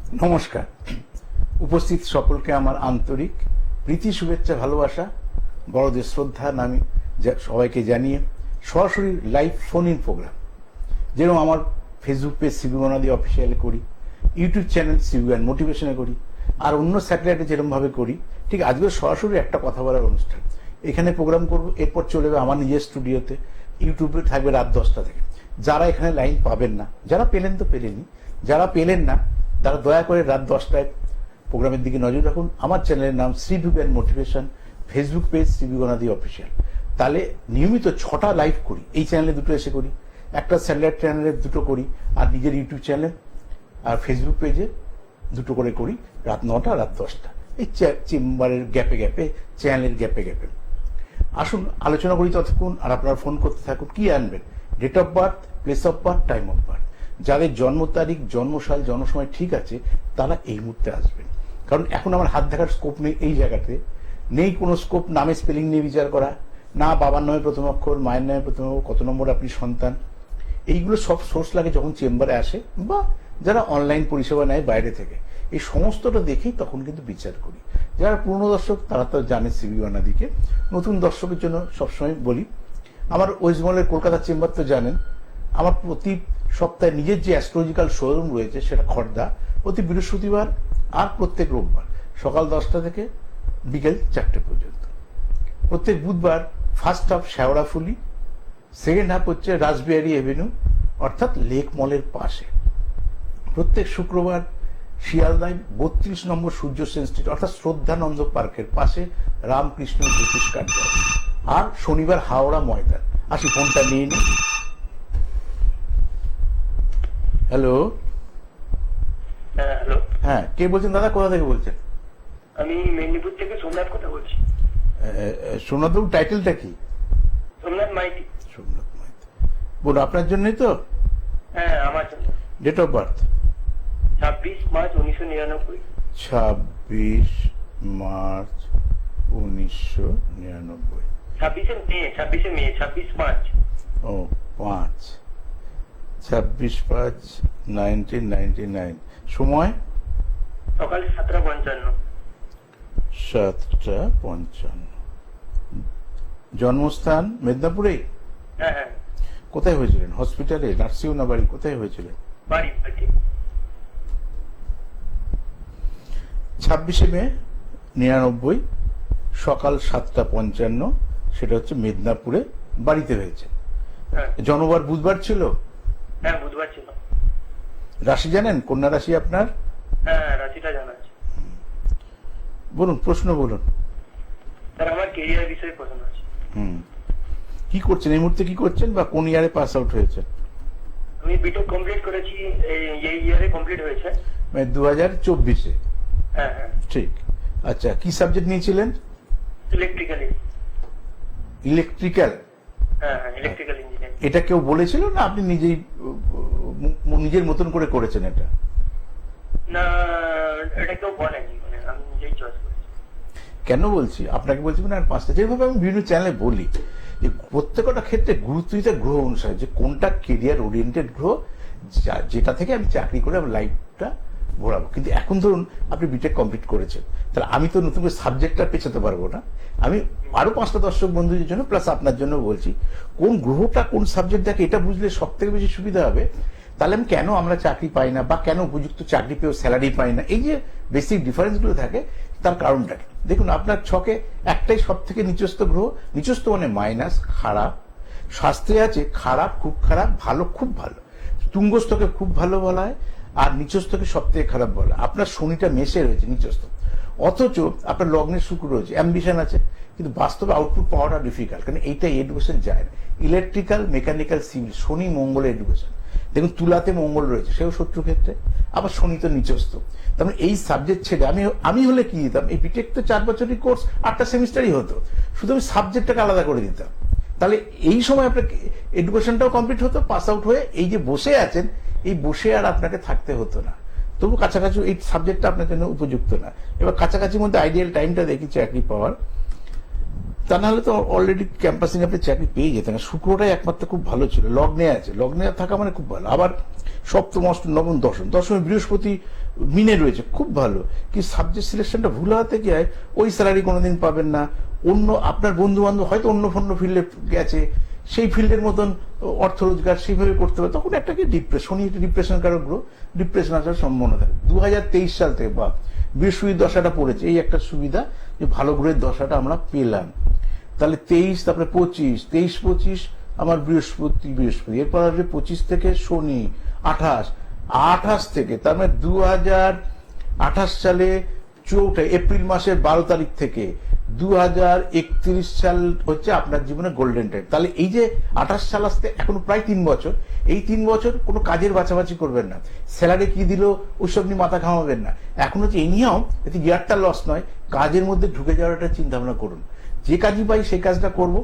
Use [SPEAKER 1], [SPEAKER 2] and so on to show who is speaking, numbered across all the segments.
[SPEAKER 1] নমস্কার। উপস্থিত সকলকে আমার আন্তরিক প্রীতি, শুভেচ্ছা, ভালোবাসা, বড়দের শ্রদ্ধা আমি সবাইকে জানিয়ে সরাসরি লাইভ ফোন ইন প্রোগ্রাম যেরকম আমার ফেসবুক পেজ সিবি বনাদি অফিসিয়ালে করি, ইউটিউব চ্যানেল সিবি অ্যান্ড মোটিভেশনে করি, আর অন্য স্যাটেলাইটে যেরকমভাবে করি, ঠিক আজকে সরাসরি একটা কথা বলার অনুষ্ঠান এখানে প্রোগ্রাম করব। এরপর চলে যাবে আমার নিজের স্টুডিওতে, ইউটিউবে থাকবে রাত 10টা থেকে। যারা এখানে লাইন পাবেন না, যারা পেলেন তো পেলেনই, যারা পেলেন না তারা দয়া করে রাত 10টায় প্রোগ্রামের দিকে নজর রাখুন। আমার চ্যানেলের নাম CB and motivation, Facebook page CB বনাদি অফিসিয়াল। তাহলে নিয়মিত 6টা লাইভ করি, এই চ্যানেলে দুটো এসে করি, একটা স্যাটেলাইট চ্যানেলে দুটো করি, আর নিজের ইউটিউব চ্যানেল আর ফেসবুক পেজে দুটো করে করি, রাত 9টা রাত 10টা, এই চেম্বারের গ্যাপে গ্যাপে, চ্যানেলের গ্যাপে গ্যাপে। আসুন আলোচনা করি ততক্ষণ, আর আপনারা ফোন করতে থাকুন। কি আনবেন? Date of birth, place of birth, time of birth. যাদের জন্ম তারিখ, জন্মসাল, জন্মসময় ঠিক আছে তারা এই মুহূর্তে আসবেন, কারণ এখন আমার হাত দেখার স্কোপ নেই। এই জায়গাতে নেই কোনো স্কোপ নামে স্পেলিং নিয়ে বিচার করা, না বাবার নামে প্রথম অক্ষর, মায়ের নামে প্রথম অক্ষর, কত নম্বর আপনি সন্তান, এইগুলো সব সোর্স লাগে যখন চেম্বারে আসে বা যারা অনলাইন পরিষেবা নেয় বাইরে থেকে। এই সমস্তটা দেখেই তখন কিন্তু বিচার করি। যারা পুরনো দর্শক তারা তো জানে সিবি বনাদিকে, নতুন দর্শকের জন্য সবসময় বলি আমার ওয়েস্ট বেঙ্গলের কলকাতা চেম্বার তো জানেন। আমার প্রতি সপ্তাহে নিজের যে অ্যাস্ট্রোলজিক্যাল শোরুম রয়েছে সেটা খড়দা, প্রতি বৃহস্পতিবার আর প্রত্যেক রোববার সকাল 10টা থেকে বিকেল 4টে পর্যন্ত। প্রত্যেক বুধবার first half Sheoraphuli, second half হচ্ছে রাসবিহারী এভিনিউ অর্থাৎ লেক মলের পাশে। প্রত্যেক শুক্রবার শিয়ালদায় 32 নম্বর সূর্য সেন স্ট্রিট অর্থাৎ শ্রদ্ধানন্দ পার্কের পাশে রামকৃষ্ণ জ্যোতিষ কার্যালয়। আর শনিবার হাওড়া ময়দান। আসি ফোনটা নিয়ে নিই। হ্যালো।
[SPEAKER 2] হ্যালো।
[SPEAKER 1] হ্যাঁ, কে বলছেন দাদা? কোথা থেকে বলছেন?
[SPEAKER 2] আমি মেদিনীপুর থেকে সোমনাথ কথা বলছি।
[SPEAKER 1] সোমনাথবাবু, টাইটেলটা কি?
[SPEAKER 2] সোমনাথ মাইতি।
[SPEAKER 1] সোমনাথ মাইতি। বলুন, আপনার জন্যই তো?
[SPEAKER 2] হ্যাঁ, আমার জন্য।
[SPEAKER 1] Date of birth?
[SPEAKER 2] 26 March 1999।
[SPEAKER 1] 26 March 1999।
[SPEAKER 2] 26 May 26 March.
[SPEAKER 1] ও 26/5/1999। সময়?
[SPEAKER 2] সকাল 7:55।
[SPEAKER 1] 7:55। জন্মস্থান মেদিনীপুরেই?
[SPEAKER 2] হ্যাঁ হ্যাঁ।
[SPEAKER 1] কোথায় হয়েছিলেন? হসপিটালে, নার্সিং না বাড়ি? কোথায় হয়েছিলেন?
[SPEAKER 2] বাড়ি।
[SPEAKER 1] 26 মে 1999 সকাল 7:55, সেটা হচ্ছে মেদিনীপুরে বাড়িতে হয়েছে।
[SPEAKER 2] হ্যাঁ
[SPEAKER 1] জন্মবার বুধবার ছিল?
[SPEAKER 2] হ্যাঁ, বুধবার ছিল।
[SPEAKER 1] রাশি জানেন? কন্যা রাশি আপনার?
[SPEAKER 2] হ্যাঁ, রাশিটা জানা আছে।
[SPEAKER 1] বলুন, প্রশ্ন বলুন।
[SPEAKER 2] স্যার, আমার কেরিয়ার বিষয়ে প্রশ্ন আছে।
[SPEAKER 1] কি করছেন এই মুহূর্তে? কি করছেন বা কোন ইয়ারে পাস আউট হয়েছে?
[SPEAKER 2] আমি বিটেক কমপ্লিট করেছি, এই ইয়ারে কমপ্লিট হয়েছে।
[SPEAKER 1] মানে 2024-এ?
[SPEAKER 2] হ্যাঁ হ্যাঁ।
[SPEAKER 1] ঠিক। আচ্ছা, কি সাবজেক্ট নিয়েছিলেন?
[SPEAKER 2] ইলেকট্রিক্যাল।
[SPEAKER 1] ইলেকট্রিক্যাল?
[SPEAKER 2] হ্যাঁ হ্যাঁ, ইলেকট্রিক্যাল ইঞ্জিনিয়ারিং।
[SPEAKER 1] এটা কেউ বলেছিল না আপনি নিজেই নিজের মতন করে করেছেন এটা?
[SPEAKER 2] না, এটা কেউ বলেনি, মানে আমি নিজেই চয়েস করেছি।
[SPEAKER 1] কেন বলছি আপনাকে? বলছি মানে আর 5টা, যেভাবে আমি বিভিন্ন চ্যানেলে বলি যে প্রত্যেকটা ক্ষেত্রে গুরুত্ব দিতে গ্রহ অনুসারে, যে কোনটা কেরিয়ার ওরিয়েন্টেড গ্রহ, যেটা থেকে আমি চাকরি করে আমার লাইফটা ভরাবো। কিন্তু এখন ধরুন আপনি বিটেক কমপ্লিট করেছেন, তাহলে আমি তো নতুন করে সাবজেক্টটা পেছাতে পারবো না। আমি আরো 5টা দর্শক বন্ধুদের জন্য প্লাস আপনার জন্য বলছি, কোন গ্রহটা কোন সাবজেক্ট দেখে এটা বুঝলে সব থেকে বেশি সুবিধা হবে। তাহলে আমি কেন আমরা চাকরি পাই না, বা কেন উপযুক্ত চাকরি পেয়েও স্যালারি পাই না, এই যে বেসিক ডিফারেন্সগুলো থাকে, তার কারণটা কি? দেখুন, আপনার ছকে একটাই সব থেকে নিচস্থ গ্রহ, নিচস্থ মানে মাইনাস, খারাপ। শাস্ত্রে আছে খারাপ, খুব খারাপ, ভালো, খুব ভালো। তুঙ্গস্থকে খুব ভালো বলা হয়, আর নিচস্থকে সব থেকে খারাপ বলা। আপনার শনিটা মেষে রয়েছে নিচস্থ, অথচ আপনার লগ্নের শুক্র রয়েছে, অ্যাম্বিশন আছে, কিন্তু বাস্তবে আউটপুট পাওয়াটা ডিফিকাল্ট, কারণ এইটাই এডুকেশন যায় না। ইলেকট্রিক্যাল, মেকানিক্যাল, সিভিল, শনি মঙ্গলের এডুকেশন। দেখুন, তুলাতে মঙ্গল রয়েছে, সেও শত্রু ক্ষেত্রে, আবার শনি তো নিচস্থ। তার এই সাবজেক্ট ছেড়ে আমি হলে কি দিতাম, এই বিটেক তো 4 বছরের কোর্স, 8টা সেমিস্টারই হতো, শুধু আমি সাবজেক্টটাকে আলাদা করে দিতাম। তাহলে এই সময় আপনার এডুকেশনটাও কমপ্লিট হতো, পাস আউট হয়ে এই যে বসে আছেন, এই বসে আর আপনাকে থাকতে হতো না। তবু কাছাকাছি এই সাবজেক্টটা আপনার জন্য উপযুক্ত না। এবার কাছাকাছির মধ্যে আইডিয়াল টাইমটা দেখি চাকরি পাওয়ার, তা নাহলে তো অলরেডি ক্যাম্পাসিং আপনি চাকরি পেয়ে যেতেন। শুক্রটাই একমাত্র খুব ভালো ছিল, লগ্নে আছে, লগ্নে থাকা মানে খুব ভালো। আবার সপ্তম, অষ্টম, নবম, দশম, দশমে বৃহস্পতি মিনে রয়েছে, খুব ভালো। কি সাবজেক্ট সিলেকশনটা ভুল হওয়াতে কি হয়, ওই স্যালারি কোনোদিন পাবেন না। অন্য আপনার বন্ধু বান্ধব হয়তো অন্য ফিল্ডে গেছে, সেই ফিল্ডের মতন অর্থ রোজগার সেইভাবে করতে হবে, তখন একটা কি শনি একটা ডিপ্রেশন কারক গ্রহ, ডিপ্রেশন আসার সম্ভাবনা থাকে। 2023 সাল থেকে বা বৃহস্পতির দশাটা পড়েছে, এই একটা সুবিধা যে ভালো গ্রহের দশাটা আমরা পেলাম। তাহলে 23, তারপরে 25 আমার বৃহস্পতি, এরপর আসবে 25 থেকে শনি, 28 থেকে, তার মানে 2028 সালে এপ্রিল মাসের 12 তারিখ থেকে 2031 সাল হচ্ছে আপনার জীবনে গোল্ডেন টাইম। তাহলে এই যে 28 সাল আসতে এখনো প্রায় 3 বছর, এই 3 বছর কোনো কাজের বাছাবাছি করবেন না, স্যালারি কি দিল ওইসব নিয়ে মাথা ঘামাবেন না। এখন হচ্ছে এই নিয়ম, এতে ইয়ারটা লস নয়, কাজের মধ্যে ঢুকে যাওয়ার একটা চিন্তা ভাবনা করুন, যে কাজই পাই সেই কাজটা করব,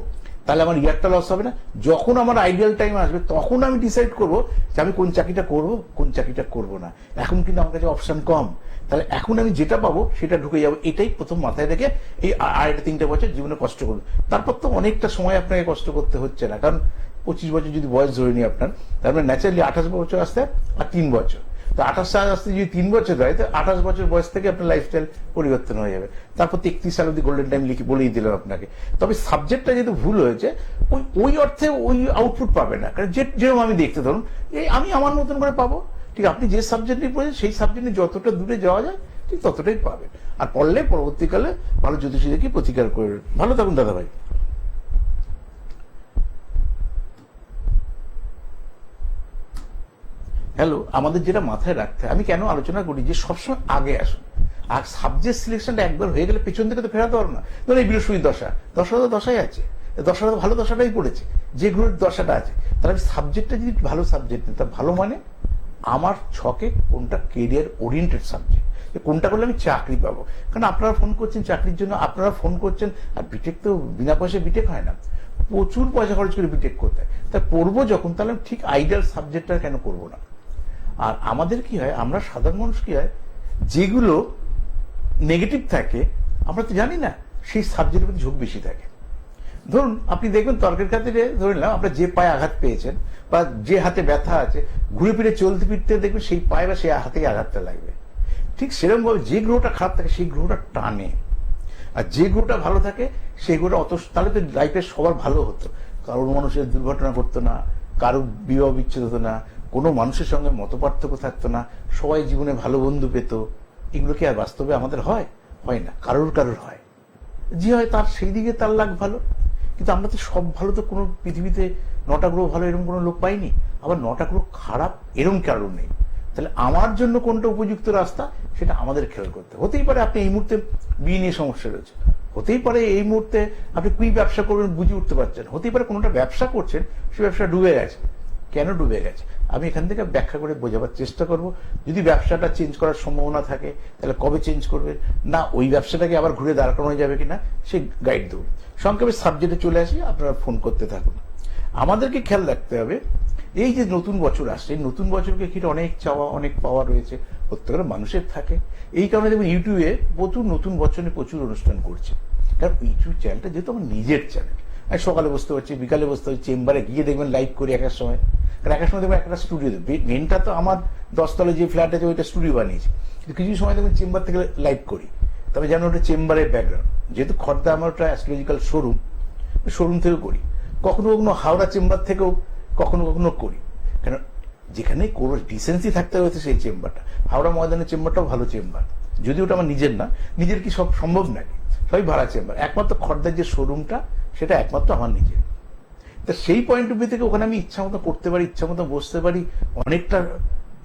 [SPEAKER 1] তাহলে আমার ইয়ারটা লস হবে না। যখন আমার আইডিয়াল টাইম আসবে তখন আমি ডিসাইড করব যে আমি কোন চাকরিটা করব, কোন চাকরিটা করব না। এখন কিন্তু আমার কাছে অপশন কম, তাহলে এখন আমি যেটা পাবো সেটা ঢুকে যাবো, এটাই প্রথম মাথায় রেখে এই 2.5-3 বছর জীবনে কষ্ট করুন। তারপর তো অনেকটা সময় আপনাকে কষ্ট করতে হচ্ছে না, কারণ 25 বছর যদি বয়স ধরে নিই আপনার, তার মানে ন্যাচারালি 28 বছর আসতে আর 3 বছর, তো 28 সাল আসতে যদি 3 বছর হয়, তো 28 বছর বয়স থেকে আপনার লাইফস্টাইল পরিবর্তন হয়ে যাবে। তারপর 33 সাল অব্দি গোল্ডেন টাইম লিখে বলেই দিলাম আপনাকে। তবে সাবজেক্টটা যেহেতু ভুল হয়েছে, ওই অর্থে ওই আউটপুট পাবে না, কারণ যেরকম আমি দেখতে, ধরুন এই আমি আমার মতন করে পাবো, ঠিক আপনি যে সাবজেক্ট নিয়ে পড়েছেন সেই সাবজেক্ট নিয়ে যতটা দূরে যাওয়া যায় ঠিক ততটাই পাবেন। আর পড়লে পরবর্তীকালে ভালো জ্যোতিষী দেখে প্রতিকার করবেন। ভালো থাকুন দাদা ভাই। হ্যালো, আমাদের যেটা মাথায় রাখতে হয়, আমি কেন আলোচনা করি যে সবসময় আগে আসুন, আর সাবজেক্ট সিলেকশনটা একবার হয়ে গেলে পেছন থেকে তো ফেরাতে পারবো না। ধরুন এই বৃহস্পতির দশা তো দশাই আছে, দশাটা তো ভালো দশাটাই পড়েছে, যে গ্রহের দশাটা আছে, তাহলে আমি সাবজেক্টটা যদি ভালো সাবজেক্ট নিই, তা ভালো মানে আমার ছকে কোনটা কেরিয়ার ওরিয়েন্টেড সাবজেক্ট, কোনটা করলে আমি চাকরি পাবো। কারণ আপনারা ফোন করছেন চাকরির জন্য, আপনারা ফোন করছেন, আর বিটেক তো বিনা পয়সায় বিটেক হয় না, প্রচুর পয়সা খরচ করে বিটেক করতে হয়। তা পড়বো যখন, তাহলে ঠিক আইডিয়াল সাবজেক্টটা কেন করবো না। আর আমাদের কি হয়, আমরা সাধারণ মানুষ কি হয়, যেগুলো নেগেটিভ থাকে আমরা তো জানি না, সেই সাবজেক্টের প্রতি ঝোঁক বেশি থাকে। ধরুন আপনি দেখবেন তর্কের খাতিরে ধরে নিলাম আপনার যে পায়ে আঘাত পেয়েছেন বা যে হাতে ব্যথা আছে, ঘুরে ফিরে চলতে ফিরতে দেখবেন সেই পায়ে বা সেই হাতেই আঘাতটা লাগবে। ঠিক সেরকম ভাবে যে গ্রহটা খারাপ থাকে সেই গ্রহটা টানে, আর যে গ্রহটা ভালো থাকে সেই গ্রহটা তাহলে তো লাইফে সবার ভালো হতো, কারোর মানুষের দুর্ঘটনা ঘটতো না, কারোর বিবাহ বিচ্ছেদ হতো না, কোনো মানুষের সঙ্গে মতপার্থক্য থাকতো না, সবাই জীবনে ভালো বন্ধু পেত। এগুলো কি আর বাস্তবে আমাদের হয়? হয় না, কারোর হয়, যে হয় তার সেই দিকে তার লাগ ভালো। কিন্তু আমরা তো সব ভালো, তো কোনো পৃথিবীতে 9টা গ্রহ ভালো এরকম কোনো লোক পাইনি, আবার 9টা গ্রহ খারাপ এরকম কারণ নেই। তাহলে আমার জন্য কোনটা উপযুক্ত রাস্তা সেটা আমাদের খেয়াল করতে। হতেই পারে আপনি এই মুহূর্তে বিয়ে নিয়ে সমস্যা রয়েছে, হতেই পারে এই মুহূর্তে আপনি কি ব্যবসা করবেন বুঝে উঠতে পারছেন, হতেই পারে কোনোটা ব্যবসা করছেন সে ব্যবসা ডুবে গেছে। কেন ডুবে গেছে আমি এখান থেকে ব্যাখ্যা করে বোঝাবার চেষ্টা করব। যদি ব্যবসাটা চেঞ্জ করার সম্ভাবনা থাকে তাহলে কবে চেঞ্জ করবেন, না ওই ব্যবসাটাকে আবার ঘুরে দাঁড় করানো যাবে কিনা সে গাইড দেবো। সংক্ষেপে সাবজেক্টে চলে আসি, আপনারা ফোন করতে থাকুন। আমাদেরকে খেয়াল রাখতে হবে, এই যে নতুন বছর আসছে, এই নতুন বছরকে ঘিরে অনেক চাওয়া অনেক পাওয়া রয়েছে, প্রত্যেকটা মানুষের থাকে। এই কারণে দেখবেন ইউটিউবে প্রচুর নতুন বছরে প্রচুর অনুষ্ঠান করছে, কারণ ইউটিউব চ্যানেলটা যেহেতু আমার নিজের চ্যানেল। আমি সকালে বসতে পারছি, বিকালে বসতে পারছি, চেম্বারে গিয়ে দেখবেন লাইভ করি একার সময়, কারণ একার সময় দেখবেন একটা স্টুডিও দেবে, মেনটা তো আমার 10 তলে যে ফ্ল্যাট আছে ওইটা স্টুডিও বানিয়েছি, কিন্তু কিছু সময় দেখবেন চেম্বার থেকে লাইভ করি। তবে যেন ওটা চেম্বারের ব্যাকগ্রাউন্ড, যেহেতু খর্দা আমার ওটা অ্যাস্ট্রোলজিক্যাল শোরুম থেকেও করি, কখনো কখনো হাওড়া চেম্বার থেকেও কখনো কখনো করি, কারণ যেখানে কোনো ডিসেন্সি থাকতে হয়েছে সেই চেম্বারটা। হাওড়া ময়দানের চেম্বারটাও ভালো চেম্বার, যদি ওটা আমার নিজের না, নিজের কি সব সম্ভব নাকি, সবই ভাড়া চেম্বার। একমাত্র খর্দার যে শোরুমটা সেটা একমাত্র আমার নিজের। তা সেই পয়েন্ট অফ ভিউ থেকে ওখানে আমি ইচ্ছা মতো করতে পারি, ইচ্ছা মতো বসতে পারি, অনেকটা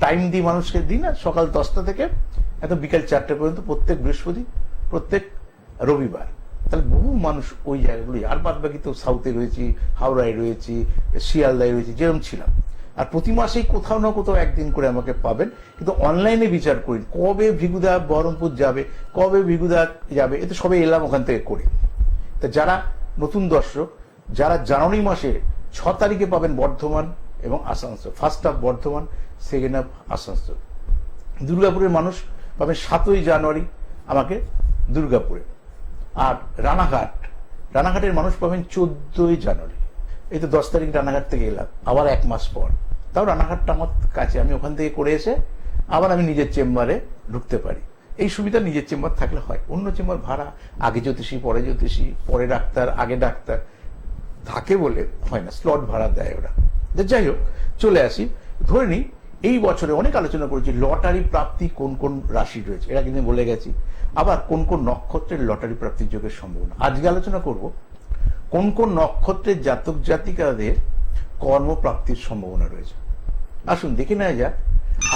[SPEAKER 1] টাইম দিই মানুষকে, দিই না, সকাল 10টা থেকে একদম বিকাল 4টে পর্যন্ত, প্রত্যেক বৃহস্পতি, প্রত্যেক রবিবার। তাহলে বহু মানুষ ওই জায়গাগুলি, আর বাদ বাকি তো সাউথে রয়েছি, হাওড়ায় রয়েছি, শিয়ালদায় রয়েছি, যেরকম ছিলাম। আর প্রতি মাসেই কোথাও না কোথাও একদিন করে আমাকে পাবেন, কিন্তু অনলাইনে বিচার করি কবে ভিগুদা বহরমপুর যাবে, কবে ভিগুদা যাবে, এতে সবে এলাম ওখান থেকে করি। তা যারা নতুন দর্শক, যারা জানুয়ারি মাসে 6 তারিখে পাবেন বর্ধমান এবং Asansol, first half Bardhaman, second half Asansol. দুর্গাপুরের মানুষ পাবেন 7ই জানুয়ারি আমাকে দুর্গাপুরে। আর রানাঘাটের মানুষ পাবেন 14ই জানুয়ারি। এই তো 10 তারিখ রানাঘাট থেকে এলাম, আবার 1 মাস পর। তাও রানাঘাটটা আমার কাছে, আমি ওখান থেকে করে এসে আবার আমি নিজের চেম্বারে ঢুকতে পারি। এই সুবিধা নিজের চেম্বার থাকলে হয়। অন্য চেম্বার ভাড়া, আগে জ্যোতিষী পরে ডাক্তার আগে ডাক্তার থাকে বলে হয় না, স্লট ভাড়া দেয় ওরা। যাই হোক, চলে আসি। ধরে নিই এই বছরে অনেক আলোচনা করেছি লটারি প্রাপ্তি কোন কোন রাশি রয়েছে, এটা কিন্তু বলে গেছি। আবার কোন কোন নক্ষত্রের লটারি প্রাপ্তির যোগের সম্ভাবনা। আজকে আলোচনা করব কোন কোন নক্ষত্রের জাতক জাতিকাদের কর্মপ্রাপ্তির সম্ভাবনা রয়েছে। আসুন দেখে নেওয়া যাক।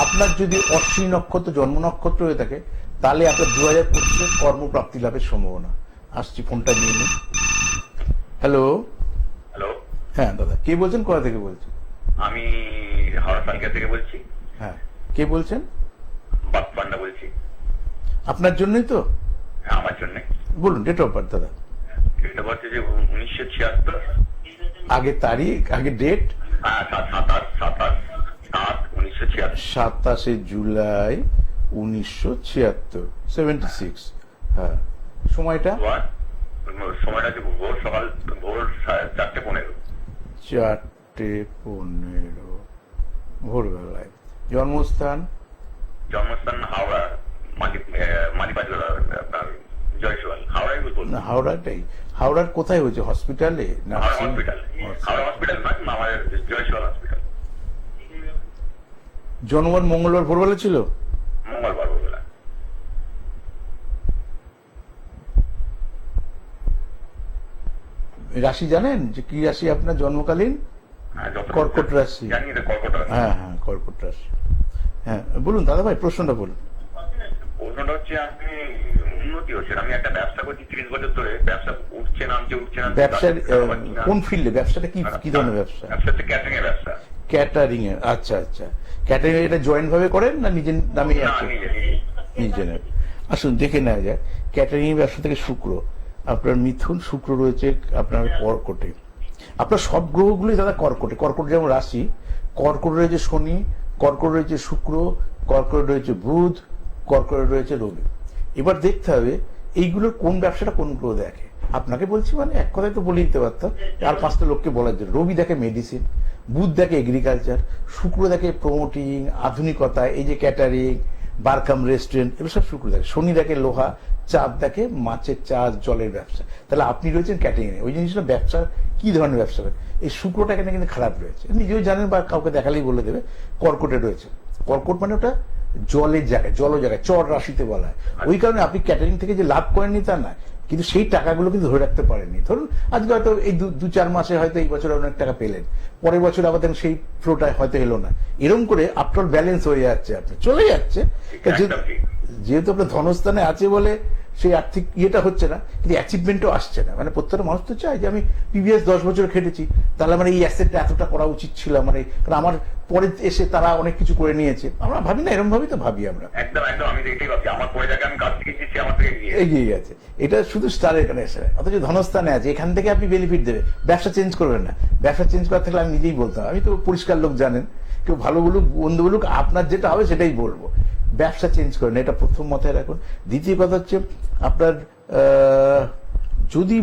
[SPEAKER 1] আপনার যদি অশ্বিনী নক্ষত্র জন্ম নক্ষত্র হয়ে থাকে তাহলে আপনার 2025 কর্মপ্রাপ্তি লাভের সম্ভাবনা। আসছি, ফোনটা নিয়ে নিন। হ্যালো।
[SPEAKER 3] হ্যালো,
[SPEAKER 1] হ্যাঁ দাদা, কে বলছেন, কোথা থেকে বলছেন?
[SPEAKER 3] আমি হাওড়া সালকিয়া থেকে বলছি।
[SPEAKER 1] হ্যাঁ, কে বলছেন?
[SPEAKER 3] বাপ পান্ডা বলছি।
[SPEAKER 1] আপনার জন্যই তো?
[SPEAKER 3] হ্যাঁ, আমার জন্য।
[SPEAKER 1] বলুন ডেট অফ বার্থ দাদা।
[SPEAKER 3] এটা হচ্ছে যে 1976।
[SPEAKER 1] আগে তারিখ, আগে ডেট।
[SPEAKER 3] হ্যাঁ, 27/7/1976।
[SPEAKER 1] 27 জুলাই 1976, 76। হ্যাঁ, সময়টা?
[SPEAKER 3] সময়টা হচ্ছে ভোর 4:15।
[SPEAKER 1] 4:15 ভোরবেলায়। জন্মস্থান?
[SPEAKER 3] জন্মস্থান হাওড়া, মালিবাজার, আপনার জয়সওয়াল। হাওড়াই বলবো।
[SPEAKER 1] না, হাওড়াটাই। হাওড়ার কোথায় হয়েছে, হসপিটালে?
[SPEAKER 3] হাওড়া হসপিটাল। হাওড়া হসপিটাল নয়, আমাদের জয়সওয়াল হসপিটাল।
[SPEAKER 1] জন্মবার মঙ্গলবার ভোরবেলা ছিল?
[SPEAKER 3] মঙ্গলবার ভোরবেলা।
[SPEAKER 1] রাশি জানেন যে কি রাশি আপনার জন্মকালীন?
[SPEAKER 3] হ্যাঁ,
[SPEAKER 1] কর্কট রাশি।
[SPEAKER 3] জানি এটা কর্কট রাশি।
[SPEAKER 1] হ্যাঁ হ্যাঁ, কর্কট রাশি। হ্যাঁ বলুন দাদা ভাই, প্রশ্নটা বলুন।
[SPEAKER 3] প্রশ্নটা হচ্ছে আপনি উন্নতি হচ্ছে, আমি একটা ব্যবসা করছি 30 বছর ধরে, ব্যবসা উঠছে নামছে।
[SPEAKER 1] ব্যবসার কোন ফিল্ডে? ব্যবসাটা কি ধরনের ব্যবসা?
[SPEAKER 3] ব্যবসা হচ্ছে ক্যাটারিং এর ব্যবসা।
[SPEAKER 1] ক্যাটারিং এর। আচ্ছা আচ্ছা, ক্যাটারিং এটা জয়েন্ট ভাবে করেন না নিজের নামে
[SPEAKER 3] না,
[SPEAKER 1] আছে?
[SPEAKER 3] নিজে।
[SPEAKER 1] নিজের। আসুন দেখে নেওয়া যায়। ক্যাটারিং এর ব্যবসা থেকে শুক্র, আপনার মিথুন, শুক্র রয়েছে আপনার কর্কটে। আপনার সব গ্রহগুলোই দাদা কর্কটে। কর্কট যেমন রাশি, কর্কট রয়েছে শনি, কর্কট রয়েছে শুক্র, কর্কট রয়েছে বুধ, কর্কট রয়েছে রবি। এবার দেখতে হবে এইগুলোর কোন ব্যবসাটা কোন গ্রহ দেখে। আপনাকে বলছি মানে এক কথায় তো বলে দিতে পারতাম, আর 5টা লোককে বলার জন্য। রবি দেখে মেডিসিন, বুধ দেখে এগ্রিকালচার, শুক্র দেখে প্রমোটিং, আধুনিকতা, এই যে ক্যাটারিং, বারকাম রেস্টুরেন্ট, এগুলো সব শুক্র দেখে। শনি দেখে লোহা, চাঁদ দেখে মাছের চাষ, জলের ব্যবসা। তাহলে আপনি রয়েছেন ক্যাটারিং এ। ওই জিনিসটা ব্যবসা কি ধরনের ব্যবসা করেন? এই শুক্রটা এখানে কিন্তু খারাপ রয়েছে, নিজেও জানেন বা কাউকে দেখালেই বলে দেবে। কর্কটে রয়েছে। কর্কট মানে ওটা জলের জায়গায়, জল জায়গায়, চর রাশিতে বলা হয়। ওই কারণে আপনি ক্যাটারিং থেকে যে লাভ করেননি তা না, কিন্তু সেই টাকাগুলো কিন্তু ধরে রাখতে পারেননি। ধরুন আজকে হয়তো এই 2-4 মাসে হয়তো এই বছর অনেক টাকা পেলেন, পরের বছর আবার দেখেন সেই ফ্লোটা হয়তো এলো না। এরকম করে আফটার ব্যালেন্স হয়ে যাচ্ছে, আপনি চলে যাচ্ছে। যেহেতু আপনার ধনস্থানে আছে বলে সেই আর্থিক ইয়েটা হচ্ছে না, কিন্তু অ্যাচিভমেন্টও আসছে না। মানে প্রত্যেকটা মানুষ তো চায় যে আমি প্রিভিয়াস 10 বছর খেটেছি, তাহলে আমার এই অ্যাসেটটা এতটা করা উচিত ছিল আমার। কারণ আমার পরে এসে তারা অনেক কিছু করে নিয়েছে। আমরা ভাবি না, এরকম ভাবি তো ভাবি আমরা।
[SPEAKER 3] একদম একদম, আমি এটাই ভাবছি, আমার পরে যাকে আমি কাজ শিখেছি আমার থেকে
[SPEAKER 1] এগিয়ে গেছে। এটা শুধু স্টারের কানেকশন। অথচ ধনস্থানে আছে, এখান থেকে আপনি বেনিফিট দেবে। ব্যবসা চেঞ্জ করবেন না। ব্যবসা চেঞ্জ করার থাকলে আমি নিজেই বলতাম। আমি তো পরিষ্কার লোক, জানেন, কেউ ভালো বলুক বন্ধু বলুক, আপনার যেটা হবে সেটাই বলবো। ব্যবসা চেঞ্জ করেন, এটা প্রথম মাথায় রাখুন। দ্বিতীয় কথা হচ্ছে আপনার যদি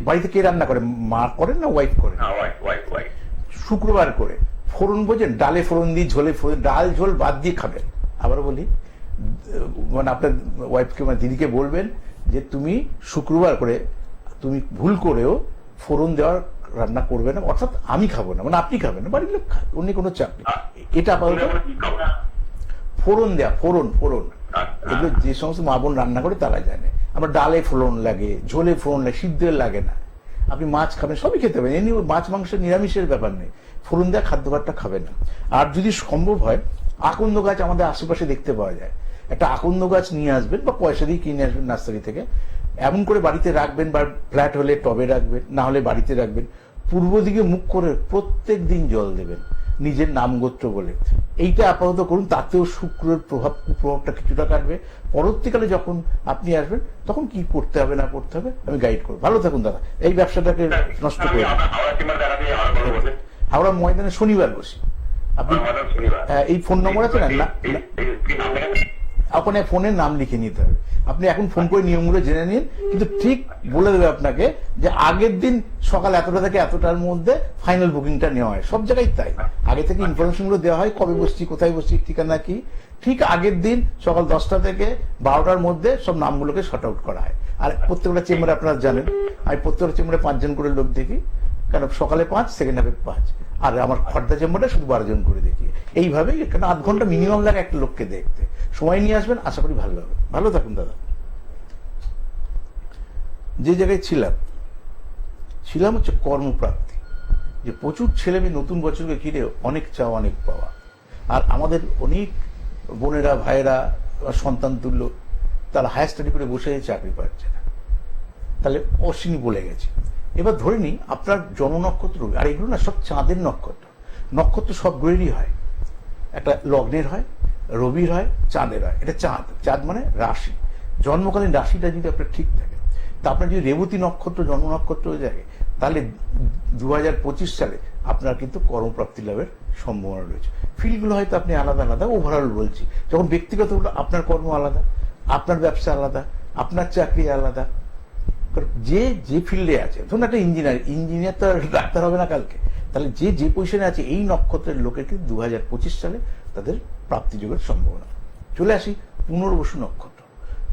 [SPEAKER 1] বাড়িতে কে রান্না করে, মা করেন না ওয়াইফ করেন? শুক্রবার করে ফোড়ন, বোঝেন, ডালে ফোড়ন দিয়ে, ঝোলে ফোড়ন, ডাল ঝোল বাদ দিয়ে খাবেন। আবার বলি, মানে আপনার ওয়াইফকে, মানে দিদিকে বলবেন যে তুমি শুক্রবার করে তুমি ভুল করেও ফোড়ন দেওয়ার রান্না করবে না, অর্থাৎ আমি খাবো না, মানে আপনি খাবেন না, বাড়ির লোক খাবে, অন্য কোনো চাপ নেই। এটা আপাতত ফোড়ন দেওয়া, ফোড়ন এগুলো যে সমস্ত মা বোন রান্না করে তারা জানে। আমার ডালে ফোড়ন লাগে, ঝোলে ফোড়ন লাগে, সিদ্ধের লাগে না। আপনি মাছ খাবেন, সবই খেতে পারেন, এমনি মাছ মাংস নিরামিষের ব্যাপার নেই, ফোড়ন দেওয়া খাদ্যভারটা খাবেন না। আর যদি সম্ভব হয়, আকন্দ গাছ আমাদের আশেপাশে দেখতে পাওয়া যায়, একটা আকন্দ গাছ নিয়ে আসবেন বা পয়সা দিয়ে কিনে আসবেন নার্সারি থেকে, এমন করে বাড়িতে রাখবেন, বা ফ্ল্যাট হলে টবে রাখবেন, না হলে বাড়িতে রাখবেন। পূর্ব দিকে মুখ করে প্রত্যেক দিন জল দেবেন, নিজের নাম গোত্র বলে। এইটা আপাতত করুন, তাতেও শুক্রের কুপ্রভাবটা কিছুটা কাটবে। পরবর্তীকালে যখন আপনি আসবেন তখন কি করতে হবে না করতে হবে আমি গাইড করবো। ভালো থাকুন দাদা, এই ব্যবসাটাকে নষ্ট করে। হাওড়া ময়দানে শনিবার বসি। আপনি এই ফোন নম্বর আছে না? আপনার ফোনের নাম লিখে নিতে হবে। আপনি এখন ফোন করে নিয়মগুলো জেনে নিন, কিন্তু ঠিক বলে দেবে আপনাকে যে আগের দিন সকাল এতটা থেকে এতটার মধ্যে ফাইনাল বুকিংটা নেওয়া হয়। সব জায়গায় তাই, আগে থেকে ইনফরমেশন গুলো দেওয়া হয়, কবে বসছি, কোথায় বসছি, ঠিকানা কি, ঠিক আগের দিন সকাল 10টা থেকে 12টার মধ্যে সব নামগুলোকে শর্ট আউট করা হয়। আর প্রত্যেকটা চেম্বারে আপনারা জানেন, আমি প্রত্যেকটা চেম্বারে 5 জন করে লোক দেখি, কারণ সকালে 5, সেকেন্ড হাফে 5, আর আমার খর্দা চেম্বারে শুধু 12 জন করে দেখি। এইভাবেই, কারণ 8 ঘন্টা মিনিমাম লাগে একটা লোককে দেখতে। সময় নিয়ে আসবেন, আশা করি ভালো হবে। ভালো থাকুন দাদা। যে জায়গায় ছিলাম হচ্ছে কর্মপ্রাপ্তি, যে প্রচুর ছেলে মেয়ে নতুন বছরকে ঘিরে অনেক চাওয়া অনেক পাওয়া, আর আমাদের অনেক বোনেরা ভাইয়েরা সন্তান তুল্য তারা হায়ার স্টাডি করে বসে চাকরি পাচ্ছে না, তাহলে অশ্বিনী বলে গেছে। এবার ধরে নিই আপনার জন্ম নক্ষত্র, আর এগুলো না সব চাঁদের নক্ষত্র সব গ্রহেরই হয়, একটা লগ্নের হয়, রবির হয়, চাঁদের হয়। এটা চাঁদ মানে রাশি, জন্মকালীন রাশিটা যদি আপনার ঠিক থাকে, তা আপনার যদি রেবতী নক্ষত্র জন্ম নক্ষত্র হয়ে যায়, তাহলে 2025 সালে আপনার কিন্তু কর্মপ্রাপ্তি লাভের সম্ভাবনা রয়েছে। ফিল্ডগুলো হয়তো আপনি আলাদা আলাদা, ওভারঅল বলছি। যখন ব্যক্তিগত হলো, আপনার কর্ম আলাদা, আপনার ব্যবসা আলাদা, আপনার চাকরি আলাদা, যে ফিল্ডে আছে। ধরুন একটা ইঞ্জিনিয়ার তো আর ডাক্তার হবে না কালকে, তাহলে যে পজিশনে আছে এই নক্ষত্রের লোকের কিন্তু 2025 সালে তাদের প্রাপ্তিযোগের সম্ভাবনা। চলে আসি পুনর্বসু নক্ষত্র।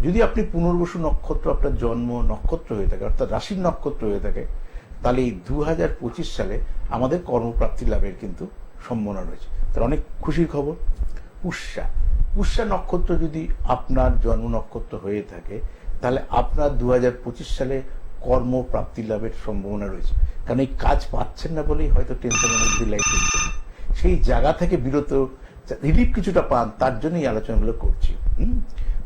[SPEAKER 1] যদি আপনি পুনর্বসু নক্ষত্র আপনার জন্ম নক্ষত্র হয়ে থাকে, অর্থাৎ রাশির নক্ষত্র হয়ে থাকে, তাহলে এই 2025 সালে আমাদের কর্মপ্রাপ্তি লাভের কিন্তু সম্ভাবনা রয়েছে। তার অনেক খুশির খবর। পুষ্যা নক্ষত্র যদি আপনার জন্ম নক্ষত্র হয়ে থাকে, তাহলে আপনার 2025 সালে কর্মপ্রাপ্তি লাভের সম্ভাবনা রয়েছে। কারণ এই কাজ পাচ্ছেন না বলেই হয়তো টেনশনের মধ্যে লাইফে, সেই জায়গা থেকে বিরত রিলিফ কিছুটা পান, তার জন্যই আলোচনাগুলো করছি।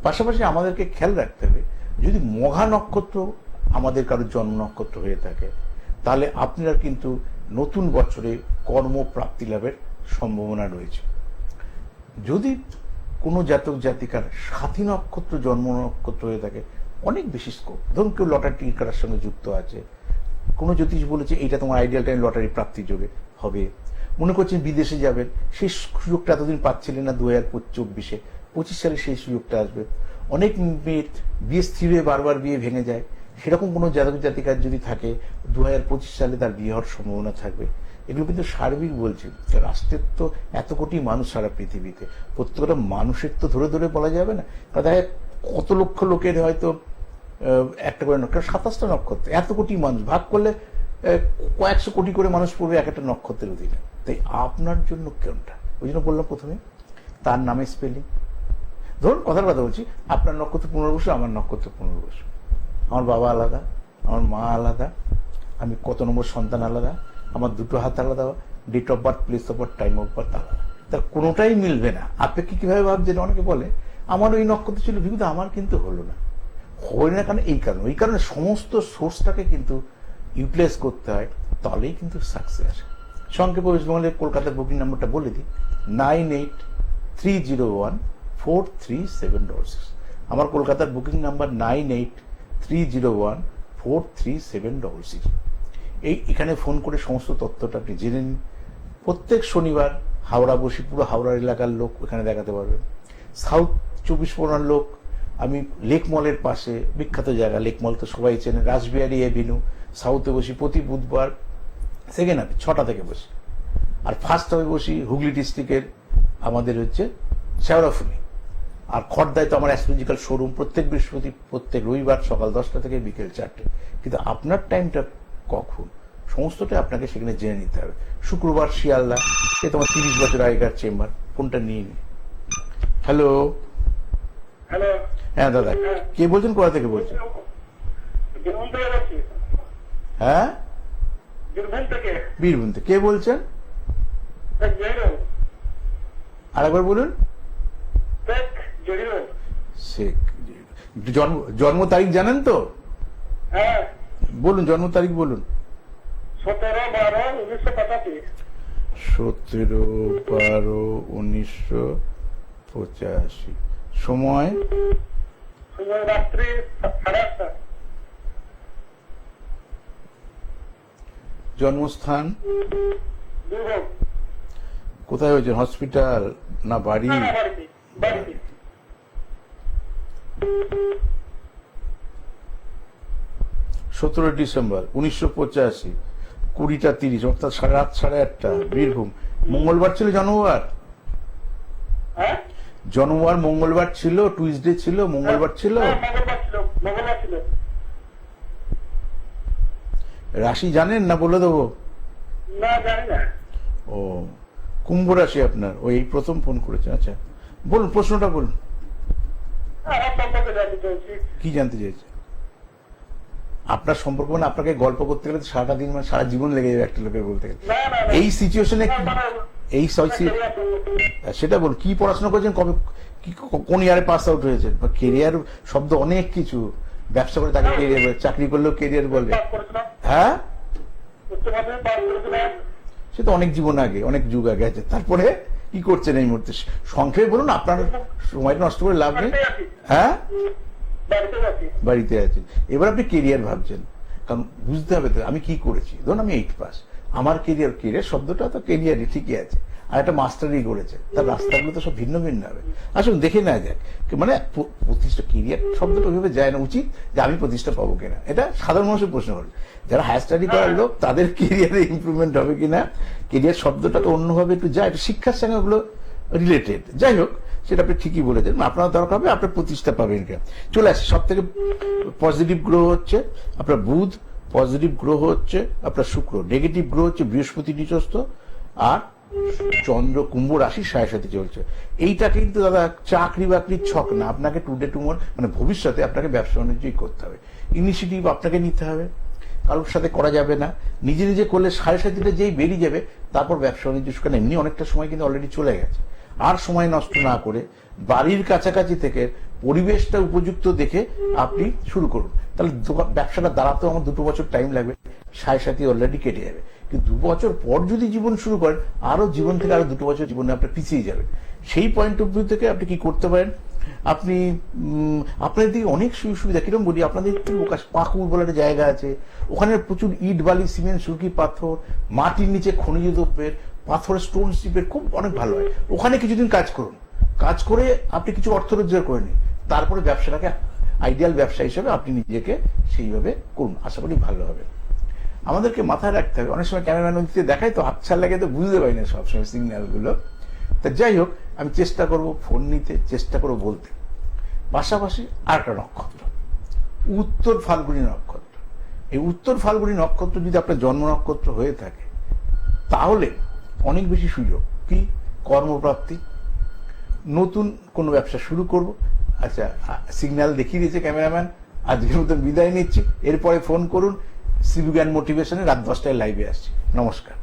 [SPEAKER 1] পাশাপাশি আমাদেরকে খেয়াল রাখতে হবে, যদি মঘা নক্ষত্র আমাদের কারোর জন্ম নক্ষত্র হয়ে থাকে, তাহলে আপনার কিন্তু নতুন বছরে কর্মপ্রাপ্তি লাভের সম্ভাবনা রয়েছে। যদি কোনো জাতক জাতিকার সাথী নক্ষত্র জন্ম নক্ষত্র হয়ে থাকে, অনেক বেশি স্কোপ। ধরুন কেউ লটারি টিকিট কাটার সঙ্গে যুক্ত আছে, কোনো জ্যোতিষ বলেছে এইটা তোমার আইডিয়াল টাইম লটারি প্রাপ্তি যোগে হবে, মনে করছেন বিদেশে যাবেন, সেই সুযোগটা এতদিন পাচ্ছিলেন না, 2024-এ 25 সালে সেই সুযোগটা আসবে। অনেক মেয়ের বিয়ে স্থির হয়ে বারবার বিয়ে ভেঙে যায়, সেরকম কোনো জাতক জাতিকার যদি থাকে, 2025 সালে তার বিয়ে হওয়ার সম্ভাবনা থাকবে। এগুলো কিন্তু সার্বিক বলছি, রাষ্ট্রের তো এত কোটি মানুষ সারা পৃথিবীতে, প্রত্যেকটা মানুষের তো ধরে ধরে বলা যাবে না। কারণ কত লক্ষ লোকের হয়তো একটা করে নক্ষত্র, 27টা নক্ষত্র, এত কোটি মানুষ ভাগ করলে কয়েকশো কোটি করে মানুষ পড়বে এক একটা নক্ষত্রের অধীনে। তাই আপনার জন্য কোনটা, ওই জন্য বললাম প্রথমে তার নামে স্পেলিং। ধরুন কথার কথা বলছি, আপনার নক্ষত্র পুনর্বসু, আমার নক্ষত্র পুনর্বসু, আমার বাবা আলাদা, আমার মা আলাদা, আমি কত নম্বর সন্তান আলাদা, আমার দুটো হাত আলাদা, date of birth, place of birth, time of birth আলাদা, তার কোনোটাই মিলবে না। আপেক্ষিক কিভাবে ভাবছেন, অনেকে বলে আমার ওই নক্ষত্র ছিল, কিন্তু আমার কিন্তু হলো না। হয় না কেন? ওই কারণে সমস্ত সোর্সটাকে কিন্তু ইউটিলাইজ করতে হয়, তাহলেই কিন্তু সাকসেস আসে। সংক্ষেপে ওয়েস্ট বেঙ্গলের কলকাতার বুকিং নাম্বারটা বলে দিই, 9830143766। আমার কলকাতার বুকিং নাম্বার 9830143766। এখানে ফোন করে সমস্ত তথ্যটা আপনি জেনে নিন। প্রত্যেক শনিবার হাওড়া বসি, পুরো হাওড়া এলাকার লোক এখানে দেখাতে পারবেন। সাউথ 24 পরগনার লোক আমি লেক মলের পাশে, বিখ্যাত জায়গা লেক মল তো সবাই চেনে, রাসবিহারি এভিনিউ, সাউথে বসি প্রতি বুধবার সেকেন্ড হাফে 6টা থেকে বসি। আর ফার্স্ট হাফে বসি হুগলি ডিস্ট্রিক্টের আমাদের হচ্ছে শেওড়াফুলি। আর খড়দায় তো আমার অ্যাস্ট্রোলজিক্যাল শোরুম, প্রত্যেক বৃহস্পতি, প্রত্যেক রবিবার সকাল 10টা থেকে বিকেল 4টে। কিন্তু আপনার টাইমটা কখন, সমস্তটা আপনাকে সেখানে জেনে নিতে হবে। শুক্রবার শিয়ালদা, সে তোমার 30 বছর আগেকার চেম্বার, কোনটা নিয়ে নি। হ্যালো
[SPEAKER 2] হ্যালো,
[SPEAKER 1] হ্যাঁ দাদা, কে বলছেন, কোথা থেকে বলছেন?
[SPEAKER 2] বীরভূম থেকে বলছি।
[SPEAKER 1] হ্যাঁ,
[SPEAKER 2] বীরভূম থেকে।
[SPEAKER 1] বীরভূম থেকে কে বলছেন? আরেকবার বলুন। শেখ। জন্ম তারিখ জানেন তো?
[SPEAKER 2] হ্যাঁ
[SPEAKER 1] বলুন, জন্ম তারিখ বলুন।
[SPEAKER 2] 17/12/1985।
[SPEAKER 1] 17/12/1985। সময়
[SPEAKER 2] রাত্রি 8:30।
[SPEAKER 1] জন্মস্থান
[SPEAKER 2] বীরভূম।
[SPEAKER 1] কোথায় হয়েছে, হসপিটাল না বাড়ি?
[SPEAKER 2] বাড়িতে।
[SPEAKER 1] 17 ডিসেম্বর 1985, 20:30, অর্থাৎ রাত 8:30, বীরভূম। মঙ্গলবার ছিল জন্মবার?
[SPEAKER 2] হ্যাঁ
[SPEAKER 1] জন্মবার মঙ্গলবার ছিল, টুইসডে ছিল, মঙ্গলবার ছিল?
[SPEAKER 2] মঙ্গলবার ছিল।
[SPEAKER 1] রাশি জানেন না বলে দেবো?
[SPEAKER 2] না জানি না।
[SPEAKER 1] ও, কুম্ভ রাশি আপনার। ওই প্রথম ফোন করেছেন। আচ্ছা বলুন, প্রশ্নটা বলুন।
[SPEAKER 2] আমার সম্পর্কে জানতে চাইছি।
[SPEAKER 1] কি জানতে চাইছে? আপনার সম্পর্ক মানে আপনাকে গল্প করতে গেলে তো সারাটা দিন, মানে সারা জীবন লেগে যাবে একটা লোকের বলতে গেলে।
[SPEAKER 2] না না
[SPEAKER 1] এই সিচুয়েশনে এই সেটা বল, কি পড়াশোনা করেছেন, কবে, কি কোন ইয়ারে পাস আউট হয়েছেন? বা কেরিয়ার শব্দ অনেক কিছু, ব্যবসা করে তাকে কেরিয়ার বলে, চাকরি করলেও কেরিয়ার বলে। হ্যাঁ, সে তো অনেক জীবন আগে, অনেক যুগ আগে আছে। তারপরে কি করছেন এই মুহূর্তে? সংক্ষেপে বলুন, আপনার সময়টা নষ্ট করে লাভ নেই। হ্যাঁ, বাড়িতে আছেন। এবার আপনি কেরিয়ার ভাবছেন, কারণ বুঝতে হবে তো আমি কি করেছি। ধরুন আমি 8 পাস, আমার কেরিয়ার শব্দটা তো কেরিয়ারই ঠিকই আছে, আর একটা মাস্টারই করেছে, তার রাস্তাগুলো তো সব ভিন্ন ভিন্ন হবে। আসুন দেখে নেওয়া যাক, মানে প্রতিষ্ঠা, কেরিয়ার শব্দটা ওইভাবে যায় না, উচিত যে আমি প্রতিষ্ঠা পাবো কিনা, এটা সাধারণ মানুষের প্রশ্ন হল। যারা হায়ার স্টাডি করার লোক তাদের কেরিয়ারে ইমপ্রুভমেন্ট হবে কিনা, কেরিয়ার শব্দটা তো অন্যভাবে একটু যায়, একটু শিক্ষার সঙ্গে ওগুলো রিলেটেড। যাই হোক, সেটা আপনি ঠিকই বলেছেন, আপনার দরকার হবে, আপনার প্রতিষ্ঠা পাবেন কিনা। চলে আসি, সব থেকে পজিটিভ গ্রহ হচ্ছে আপনার বুধ, পজিটিভ গ্রহ হচ্ছে আপনার শুক্র, নেগেটিভ গ্রহ হচ্ছে বৃহস্পতি নিচস্থ, আর চন্দ্র কুম্ভ রাশি 6.7 চলছে। এইটা কিন্তু দাদা চাকরি বাকরির ছক না, আপনাকে টুডে টুমোর মানে ভবিষ্যতে আপনাকে ব্যবসা বাণিজ্যই করতে হবে। ইনিশিয়েটিভ আপনাকে নিতে হবে, কারোর সাথে করা যাবে না। নিজে নিজে করলে 7.5টা যেই বেরিয়ে যাবে, তারপর ব্যবসা বাণিজ্য শুরু। এমনি অনেকটা সময় কিন্তু অলরেডি চলে গেছে। আর সময় নষ্ট না করে বাড়ির কাছাকাছি থেকে পরিবেশটা উপযুক্ত দেখে আপনি শুরু করুন। তাহলে ব্যবসাটা দাঁড়াতেও আমার 2 বছর টাইম লাগবে, 7.5 অলরেডি কেটে যাবে। কিন্তু 2 বছর পর যদি জীবন শুরু করেন, আরো জীবন থেকে আরো 2 বছর জীবনে আপনার পিছিয়ে যাবে। সেই পয়েন্ট অফ ভিউ থেকে আপনি কি করতে পারেন, আপনি আপনাদের দিকে অনেক সুযোগ সুবিধা। কিরকম বলি, আপনাদের একটু পাকুর বলে একটা জায়গা আছে, ওখানে প্রচুর ইট বালি সিমেন্ট সুরকি পাথর, মাটির নিচে খনিজ দ্রব্যের, পাথরের স্টোন স্টিপের খুব অনেক ভালো হয়। ওখানে কিছুদিন কাজ করুন, কাজ করে আপনি কিছু অর্থ রোজগার করে নিন, তারপরে ব্যবসাটাকে আইডিয়াল ব্যবসা হিসেবে আপনি নিজেকে সেইভাবে করুন, আশা করি ভালো হবে। আমাদেরকে মাথায় রাখতে হবে, অনেক সময় ক্যামেরাম্যান দেখায় তো আচ্ছা লাগে, তো বুঝতে পারি না সবসময় সিগন্যালগুলো। তা যাই হোক, আমি চেষ্টা করব ফোন নিতে, চেষ্টা করবো বলতে। পাশাপাশি আরেকটা নক্ষত্র, উত্তর ফাল্গুনী নক্ষত্র। এই উত্তর ফাল্গুনী নক্ষত্র যদি আপনার জন্ম নক্ষত্র হয়ে থাকে, তাহলে অনেক বেশি সুযোগ, কি কর্মপ্রাপ্তি, নতুন কোনো ব্যবসা শুরু করব। আচ্ছা, সিগন্যাল দেখিয়ে দিয়েছে ক্যামেরাম্যান, আজকের মতো বিদায় নিচ্ছি। এরপরে ফোন করুন, সিভিক অ্যান্ড মোটিভেশনে রাত 10টায় লাইভে আসছি। নমস্কার।